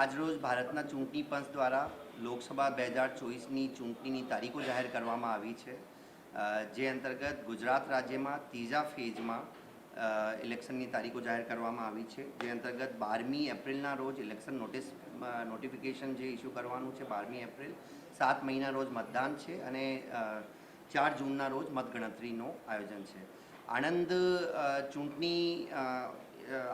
આજરોજ ભારતના ચૂંટણી પંચ દ્વારા લોકસભા 2024ની ચૂંટણીની તારીખો જાહેર કરવામાં આવી છે, જે અંતર્ગત ગુજરાત રાજ્યમાં ત્રીજા ફેઝમાં ઇલેક્શનની તારીખો જાહેર કરવામાં આવી છે, જે અંતર્ગત 12મી એપ્રિલના રોજ ઇલેક્શન નોટિફિકેશન જે ઇસ્યુ કરવાનું છે 12મી એપ્રિલ, 7 મહિના રોજ મતદાન છે અને 4 જૂનના રોજ મતગણતરીનું આયોજન છે.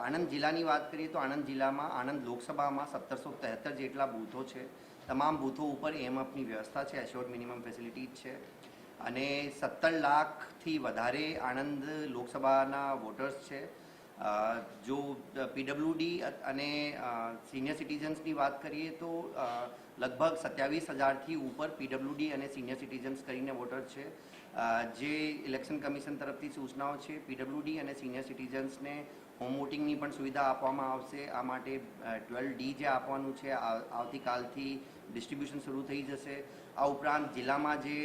આણંદ જિલ્લાની વાત કરીએ તો આણંદ જિલ્લામાં આણંદ લોકસભામાં 1773 જેટલા બૂથો છે. તમામ બૂથો ઉપર એએમએફની વ્યવસ્થા છે, એશ્યોર્ડ મિનિમમ ફેસિલિટીઝ છે અને 17 લાખથી વધારે આણંદ લોકસભાના વોટર્સ છે. જો પીડબ્લ્યુડી અને સિનિયર સિટીઝન્સની વાત કરીએ તો લગભગ 27,000થી ઉપર પીડબ્લ્યુડી અને સિનિયર સિટીઝન્સ કરીને વોટર છે. જે ઇલેક્શન કમિશન તરફથી સૂચનાઓ છે, પીડબ્લ્યુડી અને સિનિયર સિટીઝન્સને હોમ વોટિંગની પણ સુવિધા આપવામાં આવશે. આ માટે 12D જે આપવાનું છે આવતીકાલથી ડિસ્ટ્રીબ્યુશન શરૂ થઈ જશે. આ ઉપરાંત જિલ્લામાં જે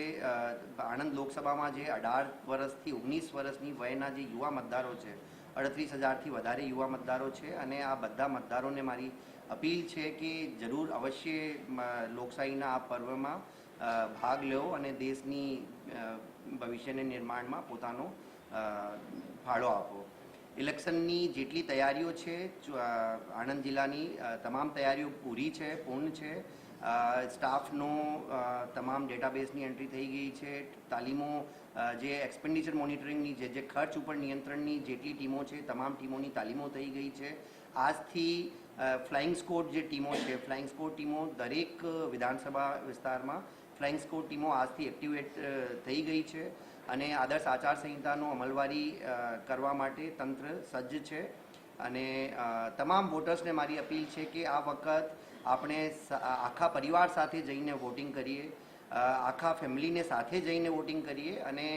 આણંદ લોકસભામાં જે 18 વર્ષથી 19 વર્ષની વયના જે યુવા મતદારો છે, 38,000થી વધારે યુવા મતદારો છે અને આ બધા મતદારોને મારી અપીલ છે કે જરૂર અવશ્ય લોકશાહીના આ પર્વમાં ભાગ લો અને દેશની ભવિષ્યના નિર્માણમાં પોતાનો ફાળો આપો. ઇલેક્શનની જેટલી તૈયારીઓ છે આણંદ જિલ્લાની તમામ તૈયારીઓ પૂર્ણ છે. સ્ટાફનો તમામ ડેટાબેઝની એન્ટ્રી થઈ ગઈ છે. તાલીમો જે એક્સપેન્ડિચર મોનિટરિંગની જે ખર્ચ ઉપર નિયંત્રણની જેટલી ટીમો છે તમામ ટીમોની તાલીમો થઈ ગઈ છે. આજથી ફ્લાઇંગ સ્કોડ જે ટીમો છે, ફ્લાઇંગ સ્કોડ ટીમો દરેક વિધાનસભા વિસ્તારમાં ફ્લાઇંગ સ્કોડ ટીમો આજથી એક્ટિવેટ થઈ ગઈ છે અને આદર્શ આચારસંહિતાનો અમલવારી કરવા માટે તંત્ર સજ્જ છે. અને તમામ વોટર્સને મારી અપીલ છે કે આ વખત આપણે આખા પરિવાર સાથે જઈને વોટિંગ કરીએ, આખા ફેમિલીને સાથે જઈને વોટિંગ કરીએ અને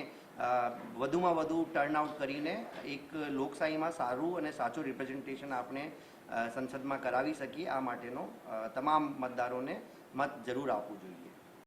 વધુમાં વધુ ટર્નઆઉટ કરીને એક લોકશાહીમાં સારું અને સાચું રિપ્રેઝન્ટેશન આપણે સંસદમાં કરાવી શકીએ. આ માટેનો તમામ મતદારોને મત જરૂર આપવું જોઈએ.